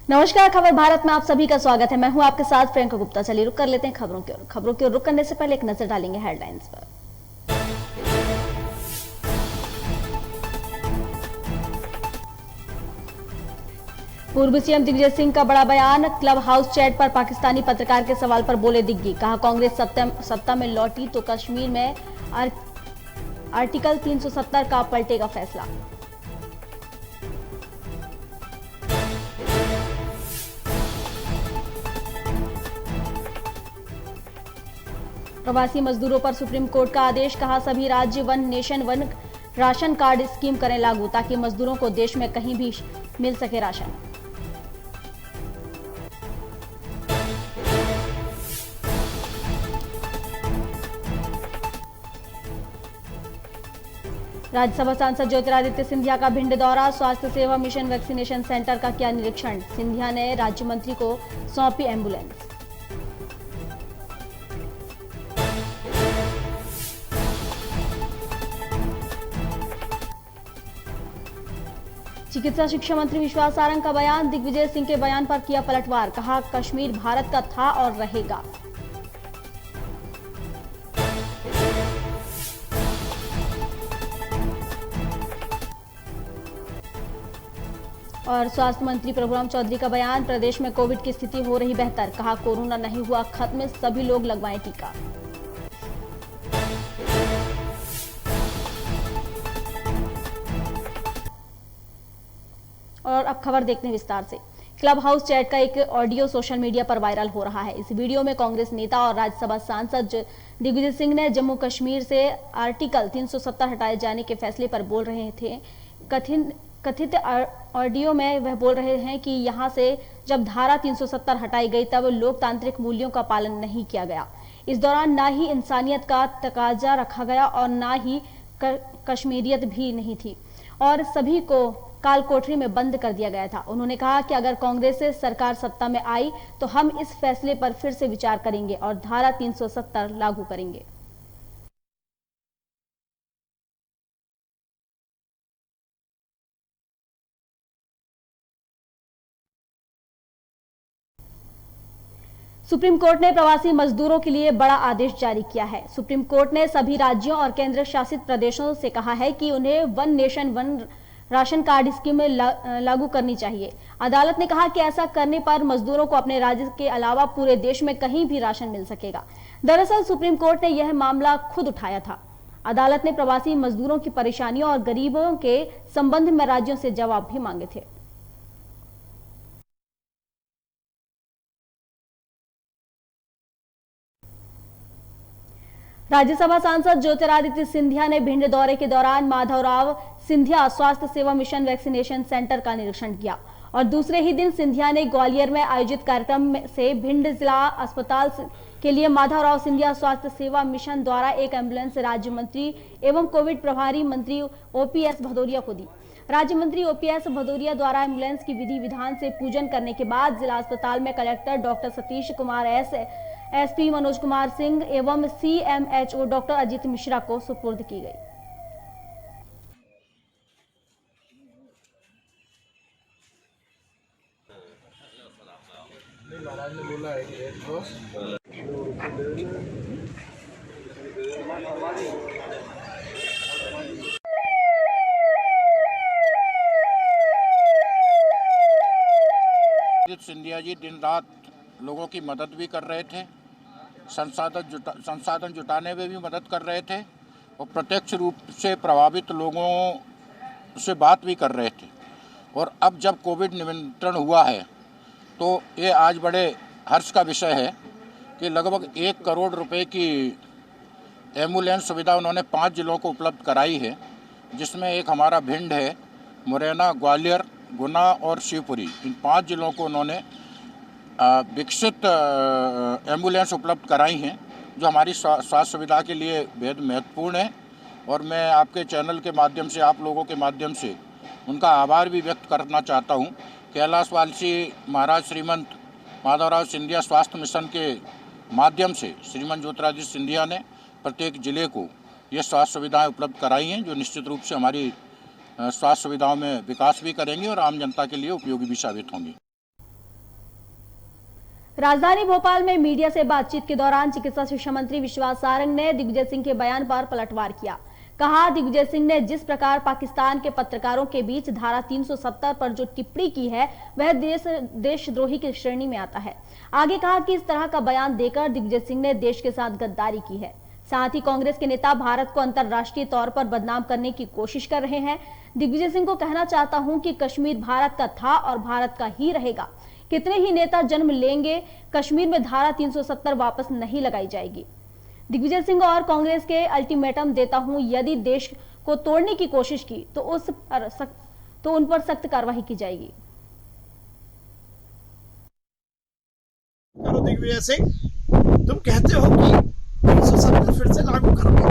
नमस्कार, खबर भारत में आप सभी का स्वागत है। मैं हूं आपके साथ प्रियंका गुप्ता। चलिए रुक कर लेते हैं खबरों की ओर रुक करने से पहले एक नजर डालेंगे हेडलाइंस पर। पूर्व सीएम दिग्विजय सिंह का बड़ा बयान। क्लब हाउस चैट पर पाकिस्तानी पत्रकार के सवाल पर बोले दिग्गी। कहा, कांग्रेस सत्ता में लौटी तो कश्मीर में आर्टिकल 370 का पलटेगा फैसला। प्रवासी मजदूरों पर सुप्रीम कोर्ट का आदेश। कहा, सभी राज्य one nation one ration card scheme करें लागू ताकि मजदूरों को देश में कहीं भी मिल सके राशन। राज्यसभा सांसद ज्योतिरादित्य सिंधिया का भिंड दौरा। स्वास्थ्य सेवा मिशन वैक्सीनेशन सेंटर का किया निरीक्षण। सिंधिया ने राज्य मंत्री को सौंपी एम्बुलेंस। चिकित्सा शिक्षा मंत्री विश्वास सारंग का बयान। दिग्विजय सिंह के बयान पर किया पलटवार। कहा, कश्मीर भारत का था और रहेगा। और स्वास्थ्य मंत्री प्रभुराम चौधरी का बयान। प्रदेश में कोविड की स्थिति हो रही बेहतर। कहा, कोरोना नहीं हुआ खत्म, सभी लोग लगवाएं टीका। और अब खबर देखते हैं विस्तार से। क्लब हाउस चैट का एक ऑडियो सोशल मीडिया पर वायरल हो रहा है। इस वीडियो में कांग्रेस नेता और राज्यसभा सांसद दिग्विजय सिंह ने जम्मू कश्मीर से आर्टिकल 370 हटाए जाने के फैसले पर बोल रहे थे। कथित ऑडियो में वह बोल रहे हैं कि यहां से जब धारा 370 हटाई गई तब लोकतांत्रिक मूल्यों का पालन नहीं किया गया। इस दौरान ना ही इंसानियत का तकाजा रखा गया और ना ही कश्मीरियत भी नहीं थी और सभी को काल कोठरी में बंद कर दिया गया था। उन्होंने कहा कि अगर कांग्रेस सरकार सत्ता में आई तो हम इस फैसले पर फिर से विचार करेंगे और धारा 370 लागू करेंगे। सुप्रीम कोर्ट ने प्रवासी मजदूरों के लिए बड़ा आदेश जारी किया है। सुप्रीम कोर्ट ने सभी राज्यों और केंद्र शासित प्रदेशों से कहा है कि उन्हें one nation one ration card scheme लागू करनी चाहिए। अदालत ने कहा कि ऐसा करने पर मजदूरों को अपने राज्य के अलावा पूरे देश में कहीं भी राशन मिल सकेगा। दरअसल सुप्रीम कोर्ट ने यह मामला खुद उठाया था। अदालत ने प्रवासी मजदूरों की परेशानियों और गरीबों के संबंध में राज्यों से जवाब भी मांगे थे। राज्यसभा सांसद ज्योतिरादित्य सिंधिया ने भिंड दौरे के दौरान माधवराव सिंधिया स्वास्थ्य सेवा मिशन वैक्सीनेशन सेंटर का निरीक्षण किया और दूसरे ही दिन सिंधिया ने ग्वालियर में आयोजित कार्यक्रम से भिंड जिला अस्पताल के लिए माधवराव सिंधिया स्वास्थ्य सेवा मिशन द्वारा एक एम्बुलेंस राज्य मंत्री एवं कोविड प्रभारी मंत्री ओपीएस भदौरिया को दी। राज्य मंत्री ओपीएस भदौरिया द्वारा एम्बुलेंस की विधि विधान से पूजन करने के बाद जिला अस्पताल में collector doctor Satish Kumar SP Manoj Kumar Singh एवं सीएमएचओ डॉक्टर अजीत मिश्रा को सुपुर्द की गई। महाराज ने बोला है कि सिंधिया जी दिन रात लोगों की मदद भी कर रहे थे, संसाधन जुटाने में भी मदद कर रहे थे और प्रत्यक्ष रूप से प्रभावित लोगों से बात भी कर रहे थे। और अब जब कोविड नियंत्रण हुआ है तो ये आज बड़े हर्ष का विषय है कि लगभग 1 करोड़ रुपए की एम्बुलेंस सुविधा उन्होंने 5 जिलों को उपलब्ध कराई है, जिसमें एक हमारा भिंड है, मुरैना, ग्वालियर, गुना और शिवपुरी। इन 5 जिलों को उन्होंने विकसित एम्बुलेंस उपलब्ध कराई हैं, जो हमारी स्वास्थ्य सुविधा के लिए बेहद महत्वपूर्ण है। और मैं आपके चैनल के माध्यम से, आप लोगों के माध्यम से उनका आभार भी व्यक्त करना चाहता हूं। कैलाशवासी महाराज श्रीमंत माधवराव सिंधिया स्वास्थ्य मिशन के माध्यम से श्रीमंत ज्योतिरादित्य सिंधिया ने प्रत्येक जिले को ये स्वास्थ्य सुविधाएं उपलब्ध कराई हैं, जो निश्चित रूप से हमारी स्वास्थ्य सुविधाओं में विकास भी करेंगी और आम जनता के लिए उपयोगी भी साबित होंगी। राजधानी भोपाल में मीडिया से बातचीत के दौरान चिकित्सा शिक्षा मंत्री विश्वास सारंग ने दिग्विजय सिंह के बयान पर पलटवार किया। कहा, दिग्विजय सिंह ने जिस प्रकार पाकिस्तान के पत्रकारों के बीच धारा 370 पर जो टिप्पणी की है वह देशद्रोही की श्रेणी में आता है। आगे कहा कि इस तरह का बयान देकर दिग्विजय सिंह ने देश के साथ गद्दारी की है। साथ ही कांग्रेस के नेता भारत को अंतर्राष्ट्रीय तौर पर बदनाम करने की कोशिश कर रहे हैं। दिग्विजय सिंह को कहना चाहता हूं कि कश्मीर भारत का था और भारत का ही रहेगा। कितने ही नेता जन्म लेंगे, कश्मीर में धारा 370 वापस नहीं लगाई जाएगी। दिग्विजय सिंह और कांग्रेस के अल्टीमेटम देता हूं, यदि देश को तोड़ने की कोशिश की तो उन पर सख्त कार्रवाई की जाएगी। दिग्विजय सिंह, तुम कहते हो कि 370 फिर से लागू करोगे।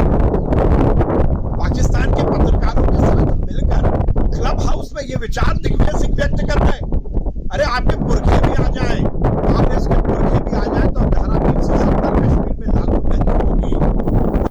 पाकिस्तान के पत्रकारों के साथ मिलकर क्लब हाउस में ये विचार दिग्विजय सिंह व्यक्त कर रहे हैं। अरे आपके पुरखे भी आ जाए, कांग्रेस के पुरखे भी आ जाए तो धारा 370 कश्मीर में लागू नहीं होगी।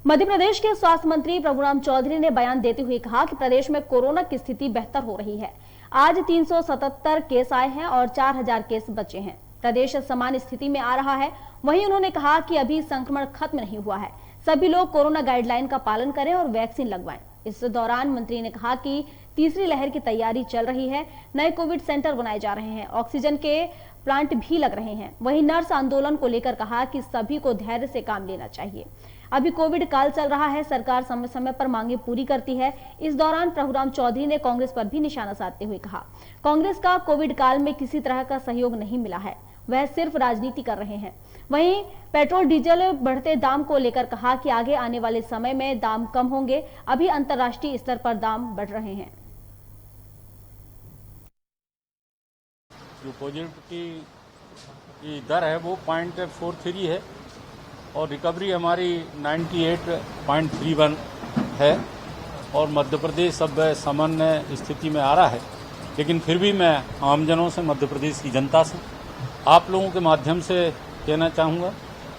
मध्य प्रदेश के स्वास्थ्य मंत्री प्रभुराम चौधरी ने बयान देते हुए कहा कि प्रदेश में कोरोना की स्थिति बेहतर हो रही है। आज 377 केस आए हैं और 4000 केस बचे हैं। प्रदेश सामान्य स्थिति में आ रहा है। वहीं उन्होंने कहा कि अभी संक्रमण खत्म नहीं हुआ है। सभी लोग कोरोना गाइडलाइन का पालन करें और वैक्सीन लगवाएं। इस दौरान मंत्री ने कहा कि तीसरी लहर की तैयारी चल रही है। नए कोविड सेंटर बनाए जा रहे हैं, ऑक्सीजन के प्लांट भी लग रहे हैं। वहीं नर्स आंदोलन को लेकर कहा कि सभी को धैर्य से काम लेना चाहिए। अभी कोविड काल चल रहा है, सरकार समय समय पर मांगे पूरी करती है। इस दौरान प्रभुराम चौधरी ने कांग्रेस पर भी निशाना साधते हुए कहा, कांग्रेस का कोविड काल में किसी तरह का सहयोग नहीं मिला है, वह सिर्फ राजनीति कर रहे हैं। वहीं पेट्रोल डीजल बढ़ते दाम को लेकर कहा कि आगे आने वाले समय में दाम कम होंगे। अभी अंतर्राष्ट्रीय स्तर पर दाम बढ़ रहे हैं। जो पॉजिटिविटी की दर है वो 0.43 है और रिकवरी हमारी 98.31 है और मध्य प्रदेश अब सामान्य स्थिति में आ रहा है। लेकिन फिर भी मैं आमजनों से, मध्य प्रदेश की जनता से, आप लोगों के माध्यम से कहना चाहूँगा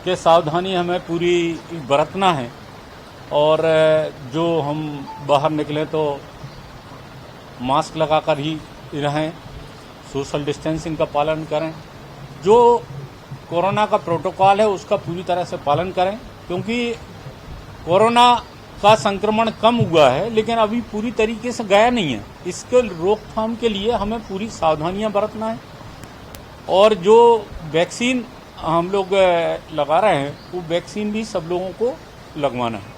कि सावधानी हमें पूरी बरतना है और जो हम बाहर निकलें तो मास्क लगाकर ही रहें, सोशल डिस्टेंसिंग का पालन करें, जो कोरोना का प्रोटोकॉल है उसका पूरी तरह से पालन करें, क्योंकि कोरोना का संक्रमण कम हुआ है लेकिन अभी पूरी तरीके से गया नहीं है। इसके रोकथाम के लिए हमें पूरी सावधानियां बरतना है और जो वैक्सीन हम लोग लगा रहे हैं वो वैक्सीन भी सब लोगों को लगवाना है।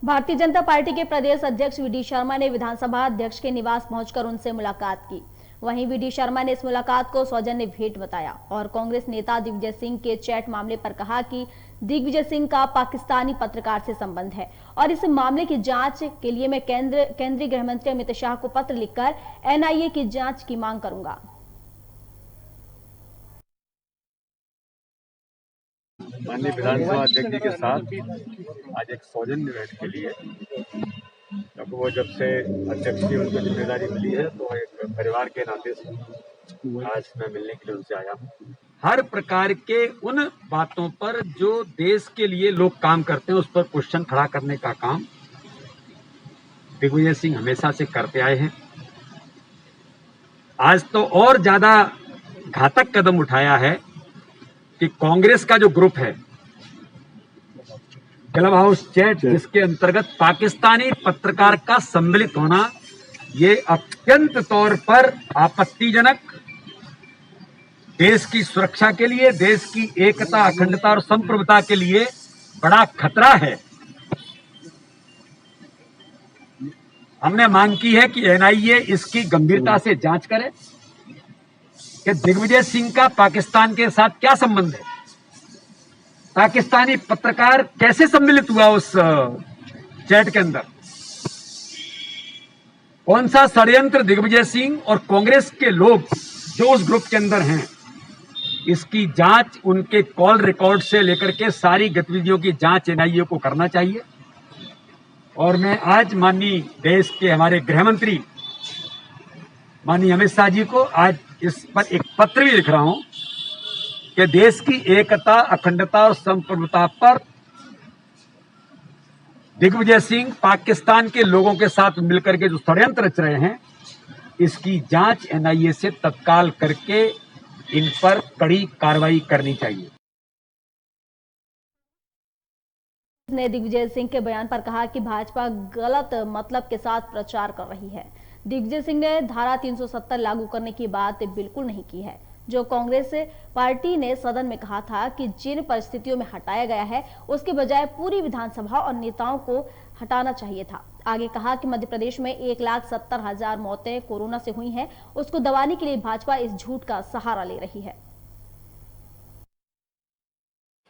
भारतीय जनता पार्टी के प्रदेश अध्यक्ष वी डी शर्मा ने विधानसभा अध्यक्ष के निवास पहुंचकर उनसे मुलाकात की। वहीं वी डी शर्मा ने इस मुलाकात को सौजन्य भेंट बताया और कांग्रेस नेता दिग्विजय सिंह के चैट मामले पर कहा कि दिग्विजय सिंह का पाकिस्तानी पत्रकार से संबंध है और इस मामले की जांच के लिए मैं केंद्रीय गृह मंत्री अमित शाह को पत्र लिखकर एनआईए की जांच की मांग करूंगा। माननीय विधानसभा अध्यक्ष जी के साथ आज एक सौजन्य भेंट के लिए, क्योंकि वो जब से अध्यक्ष की उनको जिम्मेदारी मिली है तो एक परिवार के नाते से आज मैं मिलने के लिए उनसे आया हूँ। हर प्रकार के उन बातों पर जो देश के लिए लोग काम करते हैं उस पर क्वेश्चन खड़ा करने का काम दिग्विजय सिंह हमेशा से करते आए हैं। आज तो और ज्यादा घातक कदम उठाया है कि कांग्रेस का जो ग्रुप है क्लब हाउस चैट, जिसके अंतर्गत पाकिस्तानी पत्रकार का सम्मिलित होना, ये अत्यंत तौर पर आपत्तिजनक, देश की सुरक्षा के लिए, देश की एकता, अखंडता और संप्रभुता के लिए बड़ा खतरा है। हमने मांग की है कि एनआईए इसकी गंभीरता से जांच करे कि दिग्विजय सिंह का पाकिस्तान के साथ क्या संबंध है, पाकिस्तानी पत्रकार कैसे सम्मिलित हुआ उस चैट के अंदर, कौन सा षड्यंत्र दिग्विजय सिंह और कांग्रेस के लोग जो उस ग्रुप के अंदर हैं, इसकी जांच उनके कॉल रिकॉर्ड से लेकर के सारी गतिविधियों की जांच एनआईए को करना चाहिए। और मैं आज माननीय देश के हमारे गृह मंत्री माननीय अमित शाह जी को आज इस पर एक पत्र भी लिख रहा हूं कि देश की एकता, अखंडता और संप्रभुता पर दिग्विजय सिंह पाकिस्तान के लोगों के साथ मिलकर के जो षड्यंत्र रच रहे हैं इसकी जांच एनआईए से तत्काल करके इन पर कड़ी कार्रवाई करनी चाहिए। ने दिग्विजय सिंह के बयान पर कहा कि भाजपा गलत मतलब के साथ प्रचार कर रही है। दिग्विजय सिंह ने धारा 370 लागू करने की बात बिल्कुल नहीं की है। जो कांग्रेस पार्टी ने सदन में कहा था कि जिन परिस्थितियों में हटाया गया है उसके बजाय पूरी विधानसभा और नेताओं को हटाना चाहिए था। आगे कहा कि मध्य प्रदेश में 1,70,000 मौतें कोरोना से हुई हैं, उसको दबाने के लिए भाजपा इस झूठ का सहारा ले रही है।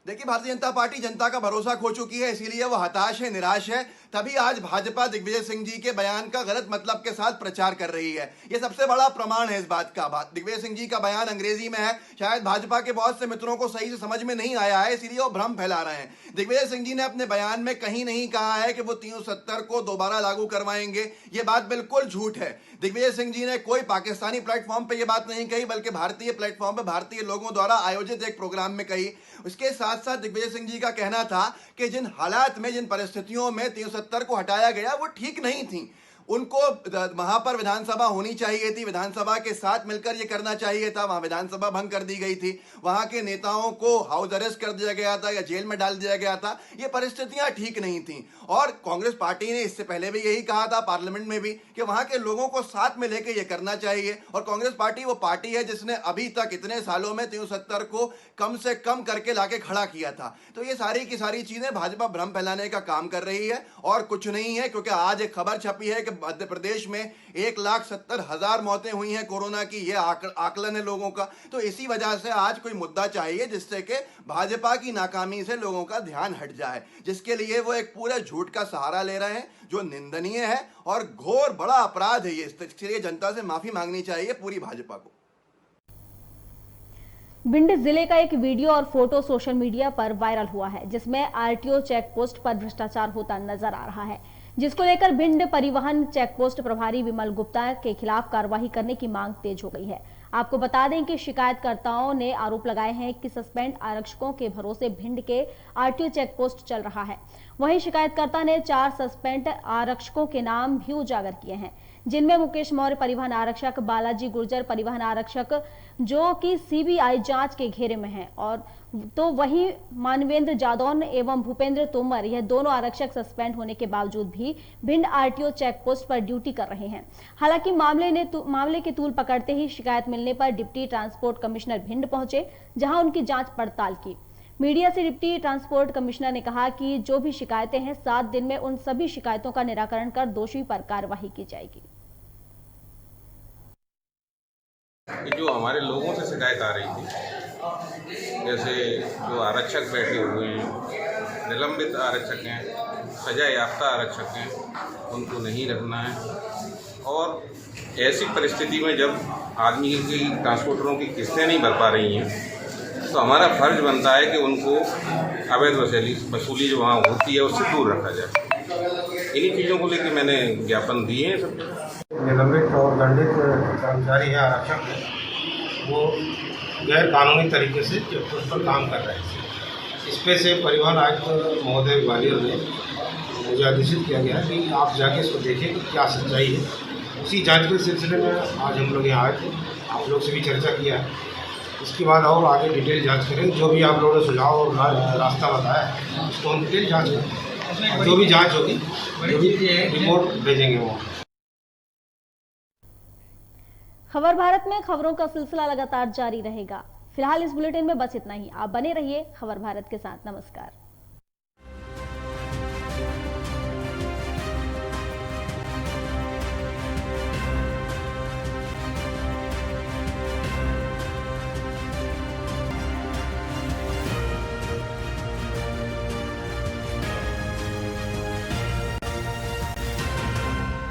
देखिए, भारतीय जनता पार्टी जनता का भरोसा खो चुकी है, इसीलिए वो हताश है, निराश है। तभी आज भाजपा दिग्विजय सिंह जी के बयान का गलत मतलब के साथ प्रचार कर रही है। ये सबसे बड़ा प्रमाण है इस बात का। दिग्विजय सिंह जी का बयान अंग्रेजी में है, शायद भाजपा के बहुत से मित्रों को सही से समझ में नहीं आया है, इसीलिए वो भ्रम फैला रहे हैं। दिग्विजय सिंह जी ने अपने बयान में कहीं नहीं कहा है कि वो 370 को दोबारा लागू करवाएंगे। ये बात बिल्कुल झूठ है। दिग्विजय सिंह जी ने कोई पाकिस्तानी प्लेटफॉर्म पे ये बात नहीं कही, बल्कि भारतीय प्लेटफॉर्म पे भारतीय लोगों द्वारा आयोजित एक प्रोग्राम में कही। उसके साथ साथ दिग्विजय सिंह जी का कहना था कि जिन हालात में, जिन परिस्थितियों में 370 को हटाया गया वो ठीक नहीं थी। उनको वहां पर विधानसभा होनी चाहिए थी, विधानसभा के साथ मिलकर ये करना चाहिए था। वहां विधानसभा भंग कर दी गई थी, वहां के नेताओं को हाउस अरेस्ट कर दिया गया था या जेल में डाल दिया गया था। ये परिस्थितियां ठीक नहीं थी। और कांग्रेस पार्टी ने इससे पहले भी यही कहा था पार्लियामेंट में भी कि वहां के लोगों को साथ में लेकर ये करना चाहिए। और कांग्रेस पार्टी वो पार्टी है जिसने अभी तक इतने सालों में 370 को कम से कम करके लाके खड़ा किया था। तो ये सारी की सारी चीजें भाजपा भ्रम फैलाने का काम कर रही है और कुछ नहीं है। क्योंकि आज एक खबर छपी है कि मध्य प्रदेश में 1,70,000 मौतें हुई हैं कोरोना की, ये आकलन है लोगों का। तो इसी वजह से आज कोई मुद्दा चाहिए जिससे कि भाजपा की नाकामी से लोगों का ध्यान हट जाए, जिसके लिए वो एक पूरे झूठ का सहारा ले रहे हैं, जो निंदनीय है और घोर बड़ा अपराध है। ये इसलिए जनता से माफी मांगनी चाहिए पूरी भाजपा को। भिंड जिले का एक वीडियो और फोटो सोशल मीडिया पर वायरल हुआ है, जिसमें आरटीओ चेक पोस्ट पर भ्रष्टाचार होता नजर आ रहा है, जिसको लेकर भिंड परिवहन चेक पोस्ट प्रभारी विमल गुप्ता के खिलाफ कार्रवाई करने की मांग तेज हो गई है। आपको बता दें कि शिकायतकर्ताओं ने आरोप लगाए हैं कि सस्पेंड आरक्षकों के भरोसे भिंड के आरटीओ चेक पोस्ट चल रहा है। वहीं शिकायतकर्ता ने 4 सस्पेंड आरक्षकों के नाम भी उजागर किए हैं, जिनमें मुकेश मौर्य परिवहन आरक्षक, बालाजी गुर्जर परिवहन आरक्षक जो कि सीबीआई जांच के घेरे में हैं, और तो वहीं मानवेंद्र जादौन एवं भूपेंद्र तोमर, यह दोनों आरक्षक सस्पेंड होने के बावजूद भी भिंड आरटीओ चेक पोस्ट पर ड्यूटी कर रहे हैं। हालांकि मामले की तूल पकड़ते ही शिकायत मिलने पर डिप्टी ट्रांसपोर्ट कमिश्नर भिंड पहुंचे, जहां उनकी जांच पड़ताल की। मीडिया से डिप्टी ट्रांसपोर्ट कमिश्नर ने कहा कि जो भी शिकायतें हैं 7 दिन में उन सभी शिकायतों का निराकरण कर दोषी पर कार्रवाई की जाएगी। जो हमारे लोगों से शिकायत आ रही थी, जैसे जो आरक्षक बैठे हुए हैं, निलंबित आरक्षक हैं, सजा याफ्ता आरक्षक हैं, उनको नहीं रखना है। और ऐसी परिस्थिति में जब आदमी की ट्रांसपोर्टरों की किस्तें नहीं भर पा रही हैं, तो हमारा फर्ज बनता है कि उनको अवैध वसूली जो वहाँ होती है उससे दूर रखा जाए। इन्हीं चीज़ों को लेकर मैंने ज्ञापन दिए हैं सब। निलंबित और दंडित कर्मचारी है, आरक्षक है, वो गैर कानूनी तरीके से चेकपोस्ट पर काम कर रहे हैं। इस पे से परिवहन आयुक्त महोदय ग्वालियर ने मुझे आदेशित किया गया कि आप जाके इसको देखें कि क्या सच्चाई है। उसी जांच के सिलसिले में आज हम लोग यहाँ आए थे, आप लोग से भी चर्चा किया है। इसके बाद और आगे डिटेल जांच करेंगे। जो भी आप लोगों ने सुझाव और रास्ता बताया है उसको हम डिटेल जांच करेंगे। जो भी जांच होगी जो भी रिपोर्ट भेजेंगे वो। खबर भारत में खबरों का सिलसिला लगातार जारी रहेगा। फिलहाल इस बुलेटिन में बस इतना ही। आप बने रहिए खबर भारत के साथ। नमस्कार।